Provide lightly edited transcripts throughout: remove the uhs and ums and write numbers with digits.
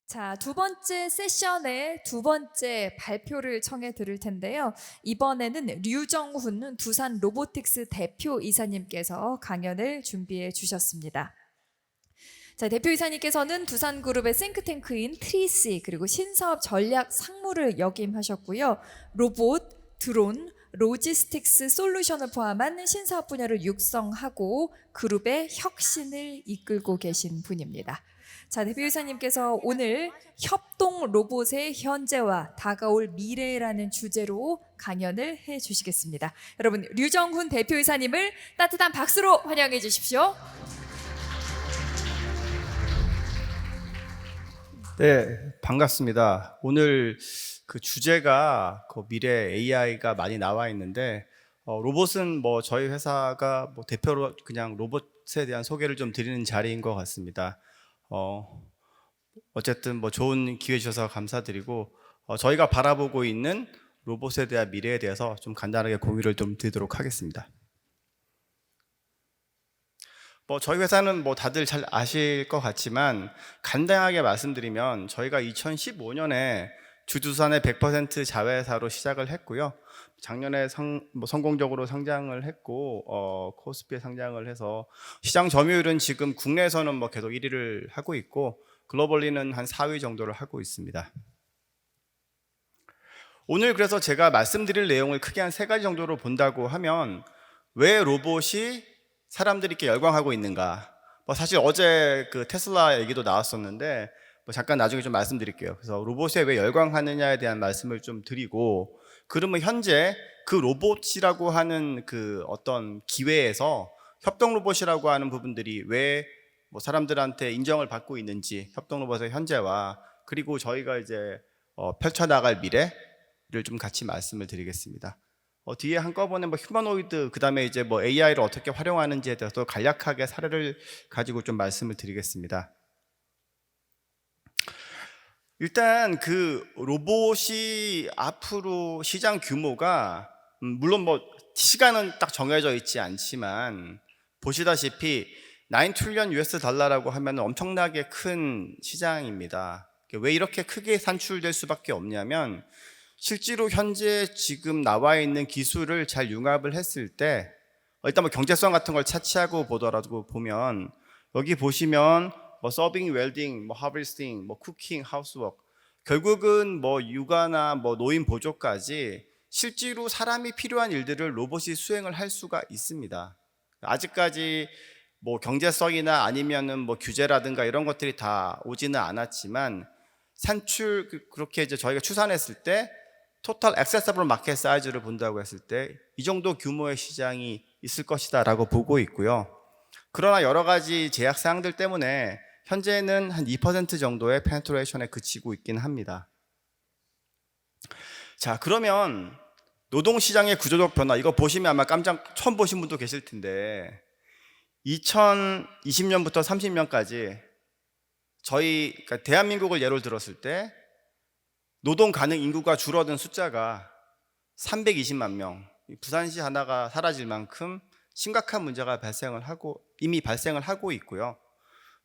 자, 두 번째 세션의 두 번째 발표를 청해 드릴 텐데요. 이번에는 류정훈 두산 로보틱스 대표 이사님께서 강연을 준비해 주셨습니다. 자, 대표 이사님께서는 두산그룹의 싱크탱크인 트리시 그리고 신사업 전략 상무를 역임하셨고요. 로봇, 드론, 로지스틱스 솔루션을 포함한 신사업 분야를 육성하고 그룹의 혁신을 이끌고 계신 분입니다. 자, 대표 이사님께서 오늘 협동 로봇의 현재와 다가올 미래라는 주제로 강연을 해 주시겠습니다. 여러분, 류정훈 대표 이사님을 따뜻한 박수로 환영해 주십시오. 네, 반갑습니다. 오늘 그 주제가 그 미래 AI가 많이 나와 있는데 로봇은 저희 회사가 대표로 그냥 로봇에 대한 소개를 좀 드리는 자리인 것 같습니다. 어쨌든 좋은 기회 주셔서 감사드리고 저희가 바라보고 있는 로봇에 대한 미래에 대해서 좀 간단하게 공유를 좀 드리도록 하겠습니다. 저희 회사는 다들 잘 아실 것 같지만 간단하게 말씀드리면 저희가 2015년에 주두산의 100% 자회사로 시작을 했고요. 작년에 성공적으로 상장을 했고 코스피에 상장을 해서 시장 점유율은 지금 국내에서는 계속 1위를 하고 있고 글로벌리는 한 4위 정도를 하고 있습니다. 오늘 그래서 제가 말씀드릴 내용을 크게 한 3가지 정도로 본다고 하면 왜 로봇이 사람들이 이렇게 열광하고 있는가? 사실 어제 그 테슬라 얘기도 나왔었는데 잠깐 나중에 좀 말씀드릴게요. 그래서 로봇에 왜 열광하느냐에 대한 말씀을 좀 드리고, 그러면 현재 그 로봇이라고 하는 그 어떤 기회에서 협동 로봇이라고 하는 부분들이 왜 사람들한테 인정을 받고 있는지, 협동 로봇의 현재와 그리고 저희가 이제 펼쳐나갈 미래를 좀 같이 말씀을 드리겠습니다. 뒤에 한꺼번에 휴머노이드, 그 다음에 이제 AI를 어떻게 활용하는지에 대해서 간략하게 사례를 가지고 좀 말씀을 드리겠습니다. 일단 그 로봇이 앞으로 시장 규모가 물론 시간은 딱 정해져 있지 않지만 보시다시피 9 트릴리언 US 달러라고 하면 엄청나게 큰 시장입니다. 왜 이렇게 크게 산출될 수밖에 없냐면 실제로 현재 지금 나와 있는 기술을 잘 융합을 했을 때 일단 경제성 같은 걸 차치하고 보더라도 보면 여기 보시면 서빙, 웰딩, 하버스팅, 쿠킹, 하우스워크, 결국은 육아나 노인 보조까지 실제로 사람이 필요한 일들을 로봇이 수행을 할 수가 있습니다. 아직까지 경제성이나 아니면은 규제라든가 이런 것들이 다 오지는 않았지만 그렇게 이제 저희가 추산했을 때 토탈 액세서블 마켓 사이즈를 본다고 했을 때 이 정도 규모의 시장이 있을 것이다 라고 보고 있고요. 그러나 여러 가지 제약 사항들 때문에 현재는 한 2% 정도의 페네트레이션에 그치고 있긴 합니다. 자, 그러면 노동시장의 구조적 변화, 이거 보시면 아마 깜짝 처음 보신 분도 계실 텐데 2020년부터 30년까지 그러니까 대한민국을 예로 들었을 때 노동 가능 인구가 줄어든 숫자가 320만 명, 부산시 하나가 사라질 만큼 심각한 문제가 이미 발생을 하고 있고요.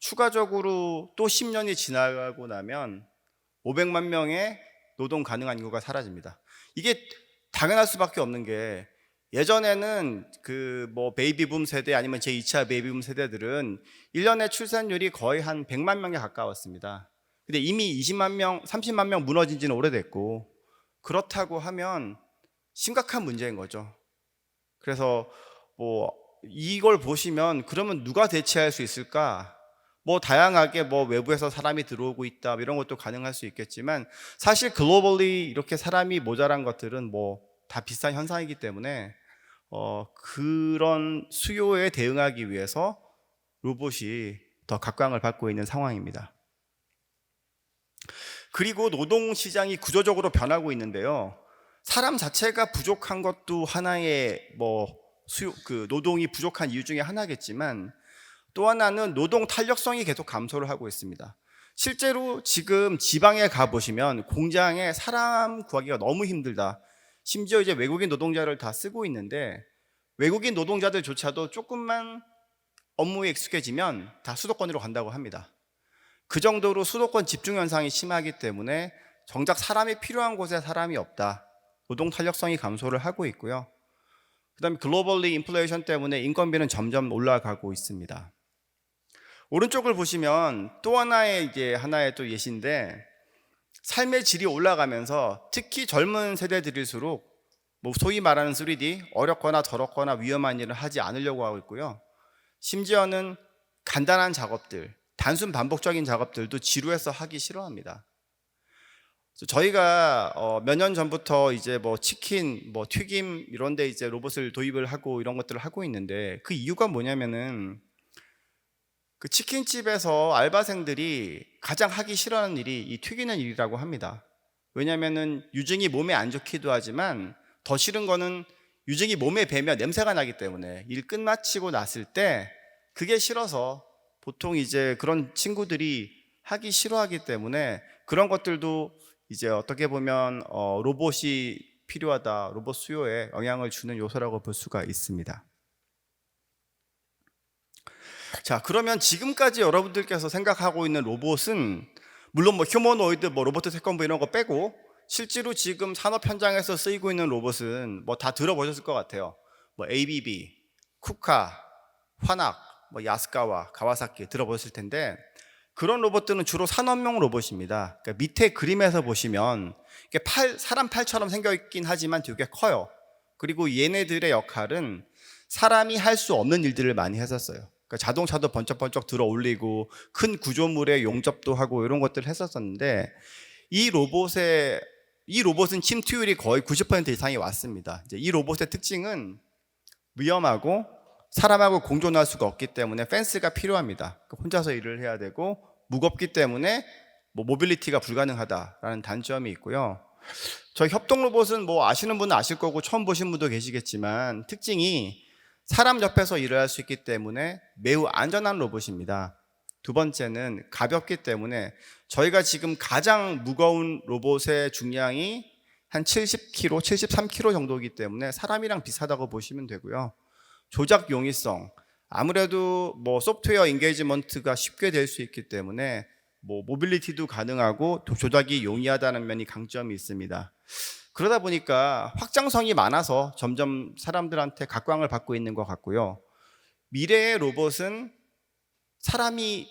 추가적으로 또 10년이 지나가고 나면 500만 명의 노동 가능한 인구가 사라집니다. 이게 당연할 수밖에 없는 게 예전에는 베이비붐 세대 아니면 제2차 베이비붐 세대들은 1년의 출산율이 거의 한 100만 명에 가까웠습니다. 근데 이미 20만 명, 30만 명 무너진 지는 오래됐고, 그렇다고 하면 심각한 문제인 거죠. 그래서 이걸 보시면 그러면 누가 대체할 수 있을까? 다양하게 외부에서 사람이 들어오고 있다 이런 것도 가능할 수 있겠지만 사실 글로벌리 이렇게 사람이 모자란 것들은 다 비슷한 현상이기 때문에 그런 수요에 대응하기 위해서 로봇이 더 각광을 받고 있는 상황입니다. 그리고 노동시장이 구조적으로 변하고 있는데요. 사람 자체가 부족한 것도 하나의 노동이 부족한 이유 중에 하나겠지만 또 하나는 노동 탄력성이 계속 감소를 하고 있습니다. 실제로 지금 지방에 가보시면 공장에 사람 구하기가 너무 힘들다. 심지어 이제 외국인 노동자를 다 쓰고 있는데 외국인 노동자들조차도 조금만 업무에 익숙해지면 다 수도권으로 간다고 합니다. 그 정도로 수도권 집중 현상이 심하기 때문에 정작 사람이 필요한 곳에 사람이 없다. 노동 탄력성이 감소를 하고 있고요. 그다음에 글로벌리 인플레이션 때문에 인건비는 점점 올라가고 있습니다. 오른쪽을 보시면 또 하나의 또 예시인데, 삶의 질이 올라가면서 특히 젊은 세대들일수록 소위 말하는 3D, 어렵거나 더럽거나 위험한 일을 하지 않으려고 하고 있고요. 심지어는 간단한 작업들, 단순 반복적인 작업들도 지루해서 하기 싫어합니다. 저희가 몇 년 전부터 치킨, 튀김 이런 데 로봇을 도입을 하고 이런 것들을 하고 있는데, 그 이유가 뭐냐면은 그 치킨집에서 알바생들이 가장 하기 싫어하는 일이 이 튀기는 일이라고 합니다. 왜냐면은 유증이 몸에 안 좋기도 하지만 더 싫은 거는 유증이 몸에 배면 냄새가 나기 때문에 일 끝마치고 났을 때 그게 싫어서 보통 그런 친구들이 하기 싫어하기 때문에 그런 것들도 어떻게 보면 로봇이 필요하다, 로봇 수요에 영향을 주는 요소라고 볼 수가 있습니다. 자, 그러면 지금까지 여러분들께서 생각하고 있는 로봇은 물론 휴머노이드, 로보트 태권브 이런 거 빼고 실제로 지금 산업 현장에서 쓰이고 있는 로봇은 다 들어보셨을 것 같아요. ABB, 쿠카, 화낙, 야스카와, 가와사키 들어보셨을 텐데, 그런 로봇들은 주로 산업용 로봇입니다. 그러니까 밑에 그림에서 보시면 사람 팔처럼 생겨있긴 하지만 되게 커요. 그리고 얘네들의 역할은 사람이 할 수 없는 일들을 많이 했었어요. 그러니까 자동차도 번쩍번쩍 들어 올리고 큰 구조물에 용접도 하고 이런 것들을 했었는데, 이 로봇은 침투율이 거의 90% 이상이 왔습니다. 이 로봇의 특징은 위험하고 사람하고 공존할 수가 없기 때문에 펜스가 필요합니다. 혼자서 일을 해야 되고 무겁기 때문에 모빌리티가 불가능하다라는 단점이 있고요. 저희 협동 로봇은 아시는 분은 아실 거고 처음 보신 분도 계시겠지만 특징이 사람 옆에서 일을 할 수 있기 때문에 매우 안전한 로봇입니다. 두 번째는 가볍기 때문에 저희가 지금 가장 무거운 로봇의 중량이 한 70kg, 73kg 정도이기 때문에 사람이랑 비슷하다고 보시면 되고요. 조작 용이성, 아무래도 소프트웨어 인게이지먼트가 쉽게 될 수 있기 때문에 모빌리티도 가능하고 조작이 용이하다는 면이 강점이 있습니다. 그러다 보니까 확장성이 많아서 점점 사람들한테 각광을 받고 있는 것 같고요. 미래의 로봇은 사람이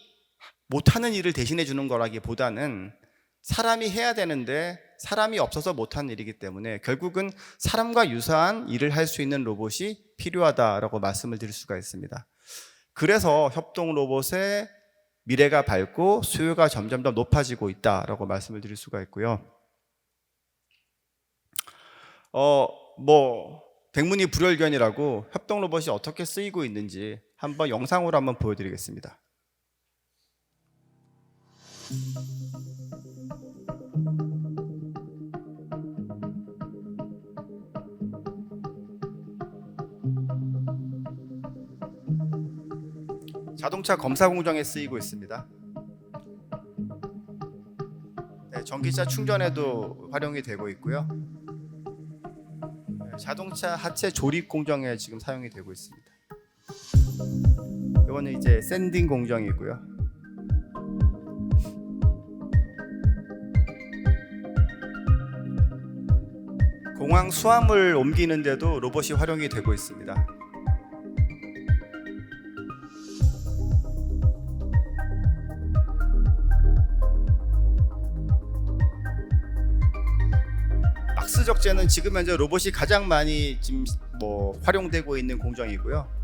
못하는 일을 대신해 주는 거라기보다는 사람이 해야 되는데 사람이 없어서 못하는 일이기 때문에 결국은 사람과 유사한 일을 할 수 있는 로봇이 필요하다라고 말씀을 드릴 수가 있습니다. 그래서 협동 로봇의 미래가 밝고 수요가 점점 더 높아지고 있다라고 말씀을 드릴 수가 있고요. 백문이 불여일견이라고 협동 로봇이 어떻게 쓰이고 있는지 한번 영상으로 한번 보여드리겠습니다. 자동차 검사 공정에 쓰이고 있습니다. 네, 전기차 충전에도 활용이 되고 있고요. 네, 자동차 하체 조립 공정에 지금 사용이 되고 있습니다. 이거는 샌딩 공정이고요. 공항 수화물 옮기는데도 로봇이 활용이 되고 있습니다. 박스 적재는 지금 현재 로봇이 가장 많이 지금 활용되고 있는 공정이고요.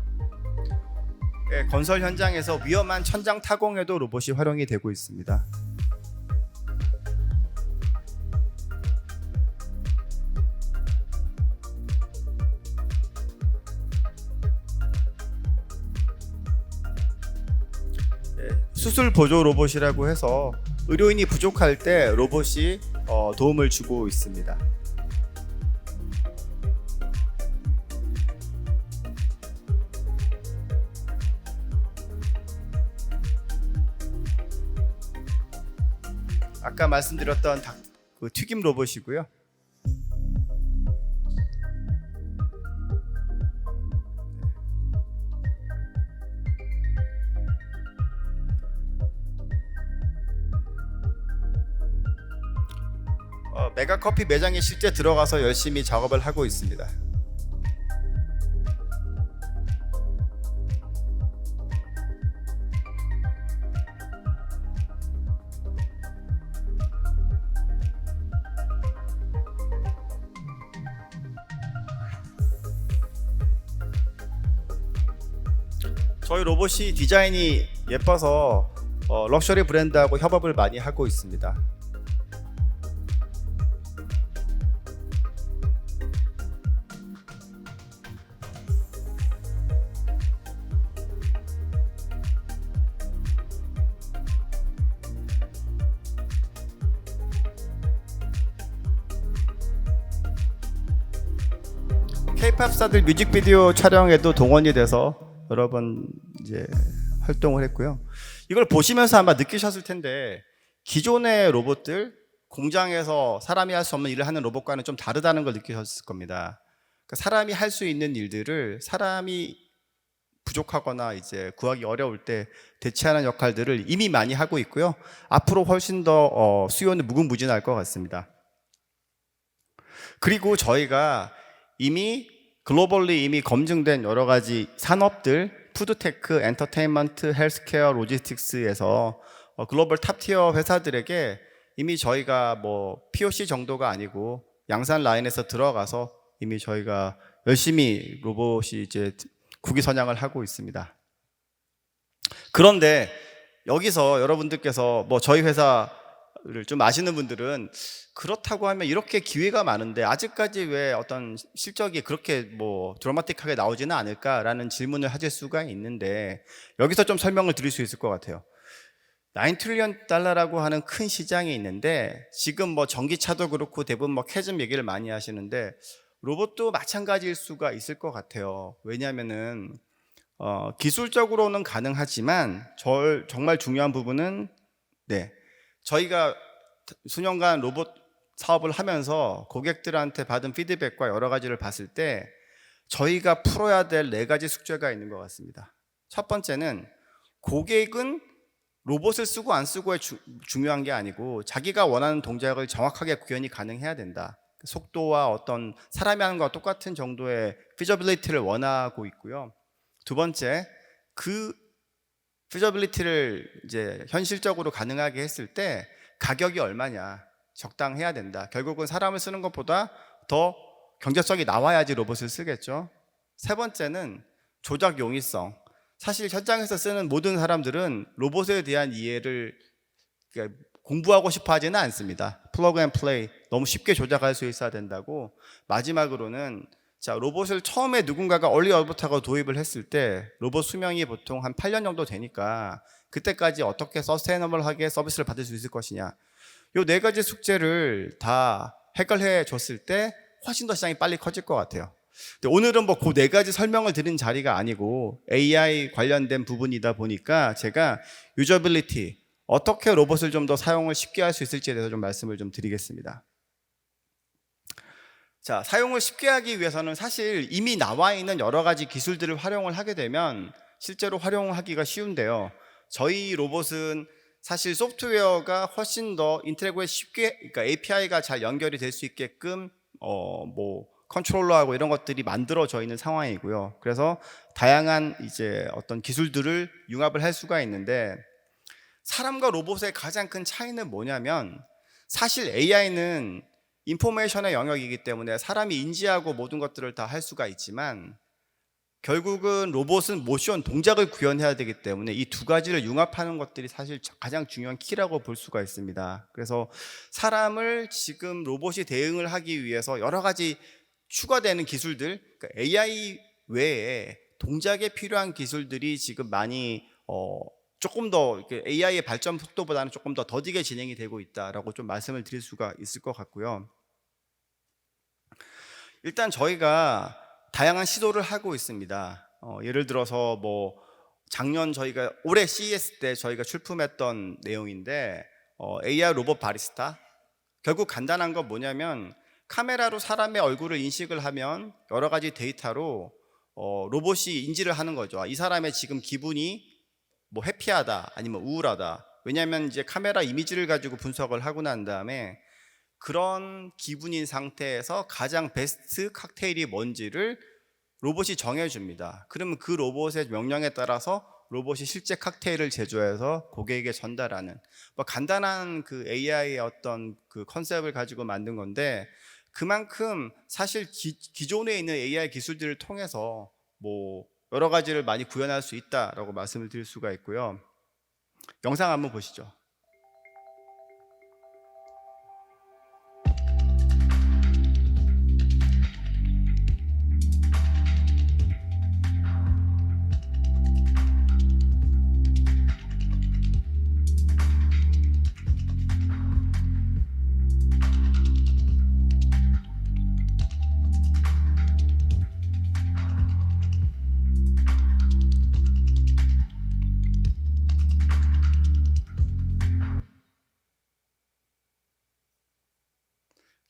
네, 건설 현장에서 위험한 천장 타공에도 로봇이 활용이 되고 있습니다. 네, 수술 보조 로봇이라고 해서 의료인이 부족할 때 로봇이 도움을 주고 있습니다. 아까 말씀드렸던 그 튀김 로봇이고요. 메가커피 매장에 실제 들어가서 열심히 작업을 하고 있습니다. 저희 로봇이 디자인이 예뻐서 럭셔리 브랜드하고 협업을 많이 하고 있습니다. K-팝 스타들 뮤직비디오 촬영에도 동원이 돼서 여러 번 이제 활동을 했고요. 이걸 보시면서 아마 느끼셨을 텐데 기존의 로봇들, 공장에서 사람이 할 수 없는 일을 하는 로봇과는 좀 다르다는 걸 느끼셨을 겁니다. 그러니까 사람이 할 수 있는 일들을 사람이 부족하거나 이제 구하기 어려울 때 대체하는 역할들을 이미 많이 하고 있고요. 앞으로 훨씬 더 수요는 무궁무진할 것 같습니다. 그리고 저희가 이미 글로벌리 이미 검증된 여러 가지 산업들, 푸드테크, 엔터테인먼트, 헬스케어, 로지스틱스에서 글로벌 탑티어 회사들에게 이미 저희가 뭐 POC 정도가 아니고 양산 라인에서 들어가서 이미 저희가 열심히 로봇이 이제 국위 선양을 하고 있습니다. 그런데 여기서 여러분들께서 뭐 저희 회사를 좀 아시는 분들은 그렇다고 하면 이렇게 기회가 많은데 아직까지 왜 어떤 실적이 그렇게 뭐 드라마틱하게 나오지는 않을까라는 질문을 하실 수가 있는데 여기서 좀 설명을 드릴 수 있을 것 같아요. 9 트릴리언 달러라고 하는 큰 시장이 있는데 지금 뭐 전기차도 그렇고 대부분 뭐 캐즘 얘기를 많이 하시는데 로봇도 마찬가지일 수가 있을 것 같아요. 왜냐하면은 기술적으로는 가능하지만 정말 중요한 부분은 저희가 수년간 로봇 사업을 하면서 고객들한테 받은 피드백과 여러 가지를 봤을 때 저희가 풀어야 될 4가지 숙제가 있는 것 같습니다. 첫 번째는 고객은 로봇을 쓰고 안 쓰고에 중요한 게 아니고 자기가 원하는 동작을 정확하게 구현이 가능해야 된다. 속도와 어떤 사람이 하는 것과 똑같은 정도의 피저빌리티를 원하고 있고요. 두 번째, 그 피저빌리티를 이제 현실적으로 가능하게 했을 때 가격이 얼마냐, 적당해야 된다. 결국은 사람을 쓰는 것보다 더 경제성이 나와야지 로봇을 쓰겠죠. 세 번째는 조작 용이성. 사실 현장에서 쓰는 모든 사람들은 로봇에 대한 이해를 공부하고 싶어 하지는 않습니다. 플러그 앤 플레이, 너무 쉽게 조작할 수 있어야 된다고. 마지막으로는 로봇을 처음에 누군가가 얼리 어댑터가 도입을 했을 때 로봇 수명이 보통 한 8년 정도 되니까 그때까지 어떻게 서스테이너블하게 서비스를 받을 수 있을 것이냐. 요 4가지 숙제를 다 해결해 줬을 때 훨씬 더 시장이 빨리 커질 것 같아요. 근데 오늘은 뭐 그 4가지 설명을 드린 자리가 아니고 AI 관련된 부분이다 보니까 제가 유저빌리티, 어떻게 로봇을 좀 더 사용을 쉽게 할 수 있을지에 대해서 좀 말씀을 좀 드리겠습니다. 자, 사용을 쉽게 하기 위해서는 사실 이미 나와 있는 여러 가지 기술들을 활용을 하게 되면 실제로 활용하기가 쉬운데요. 저희 로봇은 사실 소프트웨어가 훨씬 더 인테그레이트 쉽게, 그러니까 API가 잘 연결이 될 수 있게끔 뭐 컨트롤러하고 이런 것들이 만들어져 있는 상황이고요. 그래서 다양한 이제 어떤 기술들을 융합을 할 수가 있는데 사람과 로봇의 가장 큰 차이는 뭐냐면 사실 AI는 인포메이션의 영역이기 때문에 사람이 인지하고 모든 것들을 다 할 수가 있지만 결국은 로봇은 모션, 동작을 구현해야 되기 때문에 이 2가지를 융합하는 것들이 사실 가장 중요한 키라고 볼 수가 있습니다. 그래서 사람을 지금 로봇이 대응을 하기 위해서 여러 가지 추가되는 기술들, 그러니까 AI 외에 동작에 필요한 기술들이 지금 많이 조금 더 AI의 발전 속도보다는 조금 더 더디게 진행이 되고 있다라고 좀 말씀을 드릴 수가 있을 것 같고요. 일단 저희가 다양한 시도를 하고 있습니다. 예를 들어서 뭐 작년 저희가 올해 CES 때 저희가 출품했던 내용인데 AI 로봇 바리스타. 결국 간단한 건 뭐냐면 카메라로 사람의 얼굴을 인식을 하면 여러 가지 데이터로 로봇이 인지를 하는 거죠. 이 사람의 지금 기분이 뭐 해피하다 아니면 우울하다. 왜냐하면 이제 카메라 이미지를 가지고 분석을 하고 난 다음에 그런 기분인 상태에서 가장 베스트 칵테일이 뭔지를 로봇이 정해줍니다. 그러면 그 로봇의 명령에 따라서 로봇이 실제 칵테일을 제조해서 고객에게 전달하는 뭐 간단한 그 AI의 어떤 그 컨셉을 가지고 만든 건데, 그만큼 사실 기존에 있는 AI 기술들을 통해서 뭐 여러 가지를 많이 구현할 수 있다라고 말씀을 드릴 수가 있고요. 영상 한번 보시죠.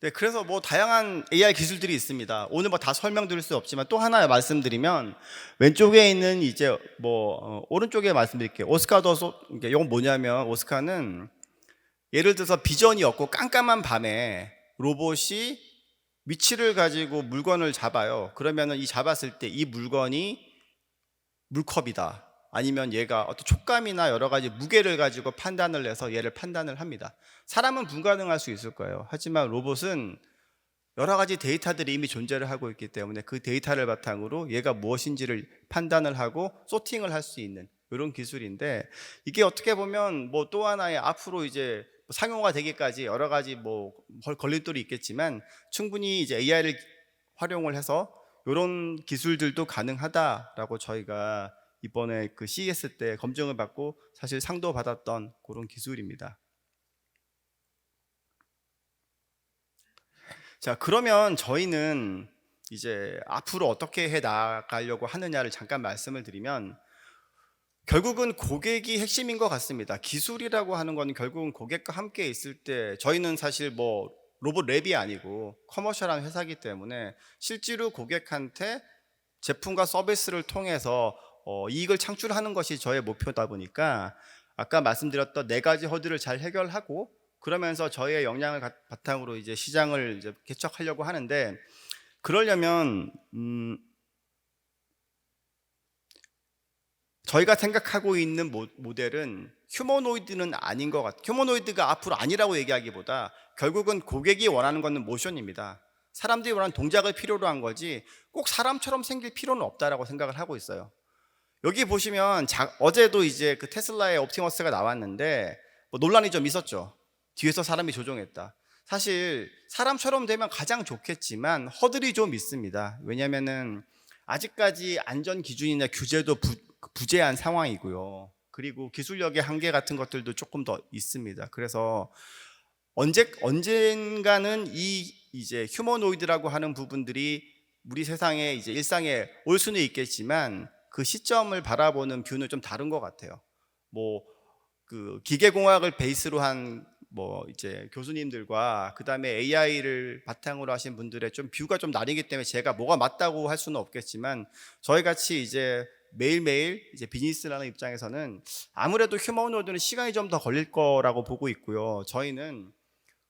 네, 그래서 뭐 다양한 AI 기술들이 있습니다. 오늘 뭐 다 설명드릴 수 없지만 또 하나 말씀드리면, 왼쪽에 있는 이제 뭐 오른쪽에 말씀드릴게요. 이건 뭐냐면, 오스카는 예를 들어서 비전이 없고 깜깜한 밤에 로봇이 위치를 가지고 물건을 잡아요. 그러면은 이 잡았을 때 이 물건이 물컵이다, 아니면 얘가 어떤 촉감이나 여러 가지 무게를 가지고 판단을 해서 얘를 판단을 합니다. 사람은 불가능할 수 있을 거예요. 하지만 로봇은 여러 가지 데이터들이 이미 존재를 하고 있기 때문에 그 데이터를 바탕으로 얘가 무엇인지를 판단을 하고 소팅을 할 수 있는 이런 기술인데, 이게 어떻게 보면 뭐 또 하나의 앞으로 이제 상용화 되기까지 여러 가지 뭐 걸림돌이 있겠지만, 충분히 이제 AI를 활용을 해서 이런 기술들도 가능하다라고 저희가 이번에 그 CES 때 검증을 받고 사실 상도 받았던 그런 기술입니다. 자, 그러면 저희는 이제 앞으로 어떻게 해 나가려고 하느냐를 잠깐 말씀을 드리면, 결국은 고객이 핵심인 것 같습니다. 기술이라고 하는 건 결국은 고객과 함께 있을 때, 저희는 사실 뭐 로봇 랩이 아니고 커머셜한 회사이기 때문에 실제로 고객한테 제품과 서비스를 통해서 이익을 창출하는 것이 저의 목표다 보니까, 아까 말씀드렸던 4가지 허들을 잘 해결하고 그러면서 저희의 역량을 바탕으로 이제 시장을 이제 개척하려고 하는데, 그러려면 저희가 생각하고 있는 모델은 휴머노이드는 아닌 것 같아요. 휴머노이드가 앞으로 아니라고 얘기하기보다 결국은 고객이 원하는 것은 모션입니다. 사람들이 원하는 동작을 필요로 한 거지 꼭 사람처럼 생길 필요는 없다라고 생각을 하고 있어요. 여기 보시면 어제도 이제 그 테슬라의 옵티머스가 나왔는데 뭐 논란이 좀 있었죠. 뒤에서 사람이 조종했다. 사실 사람처럼 되면 가장 좋겠지만 허들이 좀 있습니다. 왜냐면은 아직까지 안전 기준이나 규제도 부재한 상황이고요. 그리고 기술력의 한계 같은 것들도 조금 더 있습니다. 그래서 언젠가는 이제 휴머노이드라고 하는 부분들이 우리 세상에 이제 일상에 올 수는 있겠지만, 그 시점을 바라보는 뷰는 좀 다른 것 같아요. 뭐 그 기계공학을 베이스로 한 뭐 이제 교수님들과 그 다음에 AI를 바탕으로 하신 분들의 좀 뷰가 좀 나뉘기 때문에 제가 뭐가 맞다고 할 수는 없겠지만, 저희 같이 이제 매일매일 이제 비즈니스라는 입장에서는 아무래도 휴머노이드는 시간이 좀 더 걸릴 거라고 보고 있고요. 저희는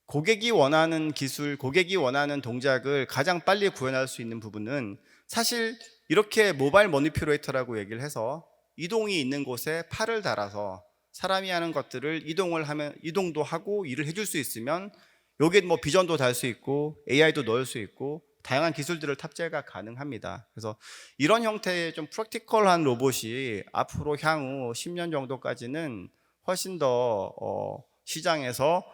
고객이 원하는 기술, 고객이 원하는 동작을 가장 빨리 구현할 수 있는 부분은 사실 이렇게 모바일 머니퓨레이터라고 얘기를 해서 이동이 있는 곳에 팔을 달아서 사람이 하는 것들을 이동도 하고 일을 해줄 수 있으면, 여기에 뭐 비전도 달 수 있고 AI도 넣을 수 있고 다양한 기술들을 탑재가 가능합니다. 그래서 이런 형태의 좀 프랙티컬한 로봇이 앞으로 향후 10년 정도까지는 훨씬 더 시장에서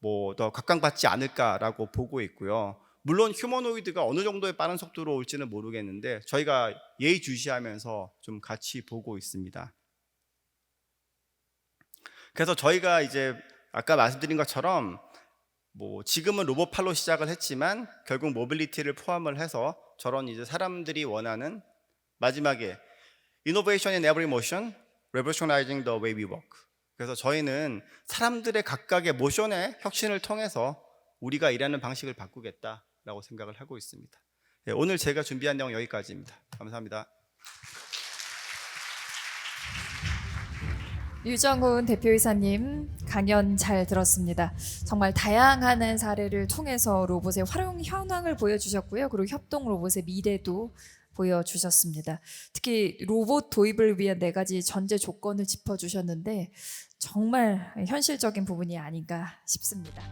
뭐 더 각광받지 않을까라고 보고 있고요. 물론 휴머노이드가 어느 정도의 빠른 속도로 올지는 모르겠는데 저희가 예의주시하면서 좀 같이 보고 있습니다. 그래서 저희가 이제 아까 말씀드린 것처럼 뭐 지금은 로봇팔로 시작을 했지만 결국 모빌리티를 포함을 해서 저런 이제 사람들이 원하는 마지막에 Innovation in every motion, revolutionizing the way we work. 그래서 저희는 사람들의 각각의 모션의 혁신을 통해서 우리가 일하는 방식을 바꾸겠다라고 생각을 하고 있습니다. 네, 오늘 제가 준비한 내용 여기까지입니다. 감사합니다. 류정훈 대표이사님 강연 잘 들었습니다. 정말 다양한 사례를 통해서 로봇의 활용 현황을 보여주셨고요. 그리고 협동 로봇의 미래도 보여주셨습니다. 특히 로봇 도입을 위한 4가지 전제 조건을 짚어주셨는데 정말 현실적인 부분이 아닌가 싶습니다.